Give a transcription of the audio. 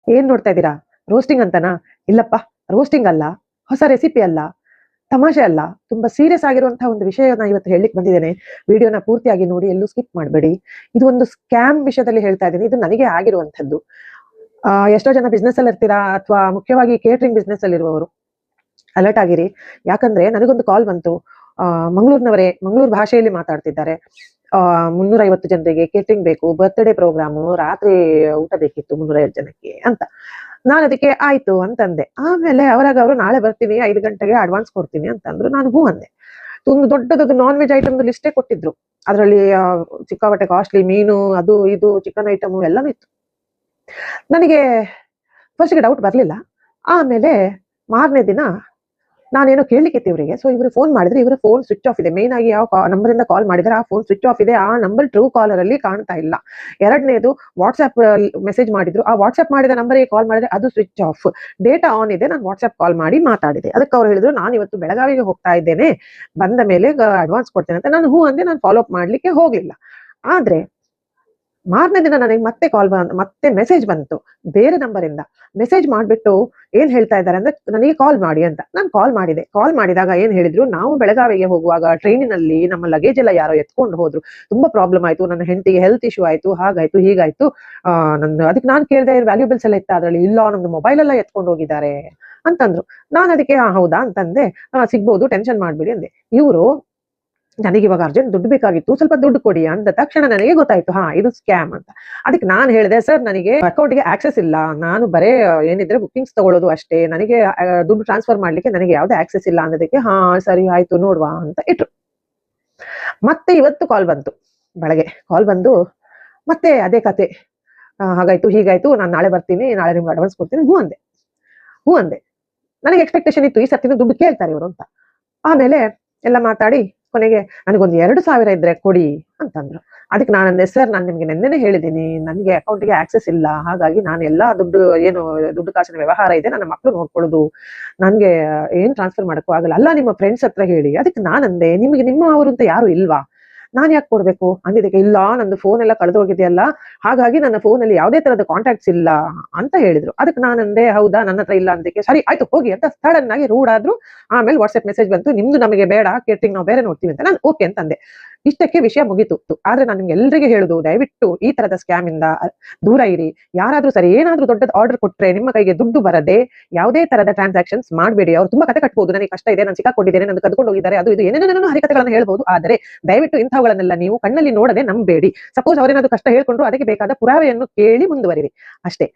ಏನ್ ನೋಡ್ತಾ ಇದ್ದೀರಾ? ರೋಸ್ಟಿಂಗ್ ಅಂತನಾ? ಇಲ್ಲಪ್ಪ, ರೋಸ್ಟಿಂಗ್ ಅಲ್ಲ, ಹೊಸ ರೆಸಿಪಿ ಅಲ್ಲ, ತಮಾಷೆ ಅಲ್ಲ. ತುಂಬಾ ಸೀರಿಯಸ್ ಆಗಿರುವಂತಹ ಒಂದು ವಿಷಯವನ್ನ ಇವತ್ತು ಹೇಳಲಿಕ್ಕೆ ಬಂದಿದ್ದೇನೆ. ವಿಡಿಯೋನ ಪೂರ್ತಿಯಾಗಿ ನೋಡಿ, ಎಲ್ಲೂ ಸ್ಕಿಪ್ ಮಾಡಬೇಡಿ. ಇದು ಒಂದು ಸ್ಕ್ಯಾಮ್ ವಿಷಯದಲ್ಲಿ ಹೇಳ್ತಾ ಇದ್ದೀನಿ. ಇದು ನನಗೆ ಆಗಿರುವಂತದ್ದು. ಎಷ್ಟೋ ಜನ ಬಿಸ್ನೆಸ್ ಅಲ್ಲಿ ಇರ್ತೀರಾ, ಅಥವಾ ಮುಖ್ಯವಾಗಿ ಕೇಟರಿಂಗ್ ಬಿಸ್ನೆಸ್ ಅಲ್ಲಿ ಇರುವವರು ಅಲರ್ಟ್ ಆಗಿರಿ. ಯಾಕಂದ್ರೆ ನನಗೊಂದು ಕಾಲ್ ಬಂತು. ಮಂಗಳೂರಿನವರೇ, ಮಂಗಳೂರು ಭಾಷೆಯಲ್ಲಿ ಮಾತಾಡ್ತಿದ್ದಾರೆ. 350 ಜನರಿಗೆ ಕೇಟರಿಂಗ್ ಬೇಕು, ಬರ್ತ್ಡೇ ಪ್ರೋಗ್ರಾಮು, ರಾತ್ರಿ ಊಟ ಬೇಕಿತ್ತು 350 ಜನಕ್ಕೆ ಅಂತ. ನಾನು ಅದಕ್ಕೆ ಆಯ್ತು ಅಂತಂದೆ. ಆಮೇಲೆ ಅವರಾಗ ಅವರು ನಾಳೆ ಬರ್ತೀನಿ 5 ಗಂಟೆಗೆ ಅಡ್ವಾನ್ಸ್ ಕೊಡ್ತೀನಿ ಅಂತಂದ್ರು. ನಾನು ಹ್ಞೂ ಅಂದೆ. ಒಂದು ದೊಡ್ಡದೊಂದು ನಾನ್ ವೆಜ್ ಐಟಮ್ದು ಲಿಸ್ಟೇ ಕೊಟ್ಟಿದ್ರು. ಅದರಲ್ಲಿ ಸಿಕ್ಕಾಪಟ್ಟೆ ಕಾಸ್ಟ್ಲಿ ಮೀನು, ಅದು ಇದು ಚಿಕನ್ ಐಟಮು ಎಲ್ಲಾನು ಇತ್ತು. ನನಗೆ ಫಸ್ಟ್‌ಗೆ ಡೌಟ್ ಬರ್ಲಿಲ್ಲ. ಆಮೇಲೆ ಮಾರನೇ ದಿನ ನಾನೇನೋ ಕೇಳಲಿಕ್ಕಿತ್ತು ಇವರಿಗೆ. ಸೊ ಇವರು ಫೋನ್ ಮಾಡಿದ್ರೆ, ಇವರ ಫೋನ್ ಸ್ವಿಚ್ ಆಫ್ ಇದೆ. ಮೇನ್ ಆಗಿ ಯಾವ ನಂಬರಿಂದ ಕಾಲ್ ಮಾಡಿದ್ದಾರೆ ಆ ಫೋನ್ ಸ್ವಿಚ್ ಆಫ್ ಇದೆ. ಆ ನಂಬರ್ ಟ್ರೂ ಕಾಲರ್ ಅಲ್ಲಿ ಕಾಣ್ತಾ ಇಲ್ಲ. ಎರಡನೇದು ವಾಟ್ಸ್ಆಪ್ ಮೆಸೇಜ್ ಮಾಡಿದ್ರು. ಆ ವಾಟ್ಸ್ಆಪ್ ಮಾಡಿದ ನಂಬರಿಗೆ ಕಾಲ್ ಮಾಡಿದ್ರೆ ಅದು ಸ್ವಿಚ್ ಆಫ್. ಡೇಟಾ ಆನ್ ಇದೆ. ನಾನು ವಾಟ್ಸ್ಆಪ್ ಕಾಲ್ ಮಾಡಿ ಮಾತಾಡಿದೆ. ಅದಕ್ಕೆ ಅವ್ರು ಹೇಳಿದ್ರು, ನಾನು ಇವತ್ತು ಬೆಳಗಾವಿಗೆ ಹೋಗ್ತಾ ಇದ್ದೇನೆ, ಬಂದ ಮೇಲೆ ಅಡ್ವಾನ್ಸ್ ಕೊಡ್ತೇನೆ ಅಂತ. ನಾನು ಹ್ಞೂ ಅಂದೆ. ನಾನು ಫಾಲೋ ಅಪ್ ಮಾಡ್ಲಿಕ್ಕೆ ಹೋಗ್ಲಿಲ್ಲ. ಆದ್ರೆ ಮಾರನೇ ದಿನ ನನಗೆ ಮತ್ತೆ ಮೆಸೇಜ್ ಬಂತು ಬೇರೆ ನಂಬರಿಂದ. ಮೆಸೇಜ್ ಮಾಡ್ಬಿಟ್ಟು ಏನ್ ಹೇಳ್ತಾ ಇದ್ದಾರೆ ಅಂದ್ರೆ, ನನಗೆ ಕಾಲ್ ಮಾಡಿ ಅಂತ. ನಾನು ಕಾಲ್ ಮಾಡಿದೆ. ಕಾಲ್ ಮಾಡಿದಾಗ ಏನ್ ಹೇಳಿದ್ರು, ನಾವು ಬೆಳಗಾವಿಗೆ ಹೋಗುವಾಗ ಟ್ರೈನಿನಲ್ಲಿ ನಮ್ಮ ಲಗೇಜ್ ಎಲ್ಲ ಯಾರೋ ಎತ್ಕೊಂಡು ಹೋದ್ರು. ತುಂಬಾ ಪ್ರಾಬ್ಲಮ್ ಆಯ್ತು. ನನ್ನ ಹೆಂಡತಿಗೆ ಹೆಲ್ತ್ ಇಶ್ಯೂ ಆಯ್ತು, ಹಾಗಾಯ್ತು ಹೀಗಾಯ್ತು. ಅದಕ್ಕೆ ನಾನು ಕೇಳಿದೆ, ವ್ಯಾಲ್ಯೂಬಲ್ಸ್ ಎಲ್ಲ ಇತ್ತ ಅದ್ರಲ್ಲಿ? ಇಲ್ಲ, ನಮ್ದು ಮೊಬೈಲ್ ಎಲ್ಲ ಎತ್ಕೊಂಡು ಹೋಗಿದ್ದಾರೆ ಅಂತಂದ್ರು. ನಾನು ಅದಕ್ಕೆ ಹೌದಾ ಅಂತಂದೆ. ಸಿಗ್ಬೋದು, ಟೆನ್ಷನ್ ಮಾಡ್ಬೇಡಿ ಅಂದೆ. ಇವರು ನನಗಿವಾಗ ಅರ್ಜೆಂಟ್ ದುಡ್ಡು ಬೇಕಾಗಿತ್ತು, ಸ್ವಲ್ಪ ದುಡ್ಡು ಕೊಡಿ ಅಂದ ತಕ್ಷಣ ನನಗೆ ಗೊತ್ತಾಯ್ತು, ಇದು ಸ್ಕ್ಯಾಮ್ ಅಂತ. ಅದಕ್ಕೆ ನಾನು ಹೇಳಿದೆ, ಸರ್ ನನಗೆ ಅಕೌಂಟ್‌ಗೆ ಆಕ್ಸೆಸ್ ಇಲ್ಲ. ನಾನು ಬರೇ ಏನಿದ್ರೆ ಬುಕಿಂಗ್ಸ್ ತಗೊಳ್ಳೋದು ಅಷ್ಟೇ. ನನಗೆ ದುಡ್ಡು ಟ್ರಾನ್ಸ್‌ಫರ್ ಮಾಡ್ಲಿಕ್ಕೆ ನನಗೆ ಯಾವುದೇ ಆಕ್ಸೆಸ್ ಇಲ್ಲ ಅನ್ನೋದಕ್ಕೆ, ಸರಿ ಆಯ್ತು ನೋಡುವ ಅಂತ ಇಟ್ರು. ಮತ್ತೆ ಇವತ್ತು ಕಾಲ್ ಬಂತು. ಬೆಳಗ್ಗೆ ಕಾಲ್ ಬಂದು ಮತ್ತೆ ಅದೇ ಕತೆ. ಹಾಗಾಯ್ತು ಹೀಗಾಯ್ತು, ನಾನು ನಾಳೆ ಬರ್ತೀನಿ, ನಾಳೆ ನಿಮ್ಗೆ ಅಡ್ವಾನ್ಸ್ ಕೊಡ್ತೀನಿ. ಹ್ಞೂ ಅಂದೆ. ಹ್ಞೂ ಅಂದೆ. ನನಗೆ ಎಕ್ಸ್‌ಪೆಕ್ಟೇಷನ್ ಇತ್ತು, ಈ ಸರ್ತಿನೂ ದುಡ್ಡು ಕೇಳ್ತಾರೆ ಇವರು ಅಂತ. ಆಮೇಲೆ ಎಲ್ಲ ಮಾತಾಡಿ ಕೊನೆಗೆ ನನಗೊಂದು 2,000 ಇದ್ರೆ ಕೊಡಿ ಅಂತಂದ್ರು. ಅದಕ್ಕೆ ನಾನಂದೆ, ಸರ್ ನಾನು ನಿಮ್ಗೆ ನೆನ್ನೆನೇ ಹೇಳಿದ್ದೀನಿ, ನನಗೆ ಅಕೌಂಟ್‌ಗೆ ಆಕ್ಸೆಸ್ ಇಲ್ಲ. ಹಾಗಾಗಿ ನಾನು ಎಲ್ಲಾ ದುಡ್ಡು ಕಾಸಿನ ವ್ಯವಹಾರ ಇದೆ, ನನ್ನ ಮಕ್ಳು ನೋಡ್ಕೊಳ್ಳೋದು. ನನ್ಗೆ ಏನ್ ಟ್ರಾನ್ಸ್‌ಫರ್ ಮಾಡಕ್ಕೂ ಆಗಲ್ಲ. ಅಲ್ಲ ನಿಮ್ಮ ಫ್ರೆಂಡ್ಸ್ ಹತ್ರ ಹೇಳಿ. ಅದಕ್ಕೆ ನಾನಂದೆ, ನಿಮ್ಗೆ ನಿಮ್ಮವರು ಅಂತ ಯಾರು ಇಲ್ವಾ? ನಾನ್ ಯಾಕೆ ಕೊಡ್ಬೇಕು ಅಂದಿದ್ದಕ್ಕೆ, ಇಲ್ಲ ನಂದು ಫೋನ್ ಎಲ್ಲ ಕಳೆದು ಹೋಗಿದೆಯಲ್ಲ, ಹಾಗಾಗಿ ನನ್ನ ಫೋನಲ್ಲಿ ಯಾವುದೇ ತರದ ಕಾಂಟ್ಯಾಕ್ಟ್ಸ್ ಇಲ್ಲ ಅಂತ ಹೇಳಿದ್ರು. ಅದಕ್ಕೆ ನಾನಂದೆ, ಹೌದಾ, ನನ್ನ ಹತ್ರ ಇಲ್ಲ ಅಂದಕ್ಕೆ, ಸರಿ ಆಯ್ತು ಹೋಗಿ ಅಂತ ಸಡನ್ ಆಗಿ ರೂಡ್ ಆದ್ರು. ಆಮೇಲೆ ವಾಟ್ಸ್ಆಪ್ ಮೆಸೇಜ್ ಬಂತು, ನಿಮ್ದು ನಮಗೆ ಬೇಡ, ಕೇಟರಿಂಗ್ ನಾವು ಬೇರೆ ನೋಡ್ತೀವಿ ಅಂತ. ನಾನು ಓಕೆ ಅಂತ ಅಂದೆ. ಇಷ್ಟಕ್ಕೆ ವಿಷಯ ಮುಗೀತು. ಆದ್ರೆ ನಾನು ನಿಮ್ಗೆ ಎಲ್ರಿಗೆ ಹೇಳುದು, ದಯವಿಟ್ಟು ಈ ತರದ ಸ್ಕ್ಯಾಮ್ ಇಂದ ದೂರ ಇರಿ. ಯಾರಾದ್ರೂ ಸರಿ ಏನಾದ್ರೂ ದೊಡ್ಡದ ಆರ್ಡರ್ ಕೊಟ್ರೆ ನಿಮ್ಮ ಕೈಗೆ ದುಡ್ಡು ಬರದೆ ಯಾವುದೇ ತರದ ಟ್ರಾನ್ಸಾಕ್ಷನ್ಸ್ ಮಾಡಬೇಡಿ. ಅವ್ರು ತುಂಬಾ ಕತೆ ಕಟ್ಬಹುದು, ನನಗೆ ಕಷ್ಟ ಇದೆ, ನಾನು ಸಿಕ್ಕಾಕೊಂಡಿದ್ದೇನೆ, ನನ್ನ ಕದ್ಕೊಂಡು ಹೋಗಿದ್ದಾರೆ, ಅದು ಇದು ಏನೇನೇನೋ ಹರಿಕತೆಗಳನ್ನ ಹೇಳ್ಬಹುದು. ಆದರೆ ದಯವಿಟ್ಟು ಇಂಥವುಗಳನ್ನೆಲ್ಲ ನೀವು ಕಣ್ಣಲ್ಲಿ ನೋಡದೆ ನಂಬೇಡಿ. ಸಪೋಸ್ ಅವರೇನಾದ್ರೂ ಕಷ್ಟ ಹೇಳ್ಕೊಂಡ್ರು, ಅದಕ್ಕೆ ಬೇಕಾದ ಪುರಾವೆಯನ್ನು ಕೇಳಿ ಮುಂದುವರಿರಿ ಅಷ್ಟೇ.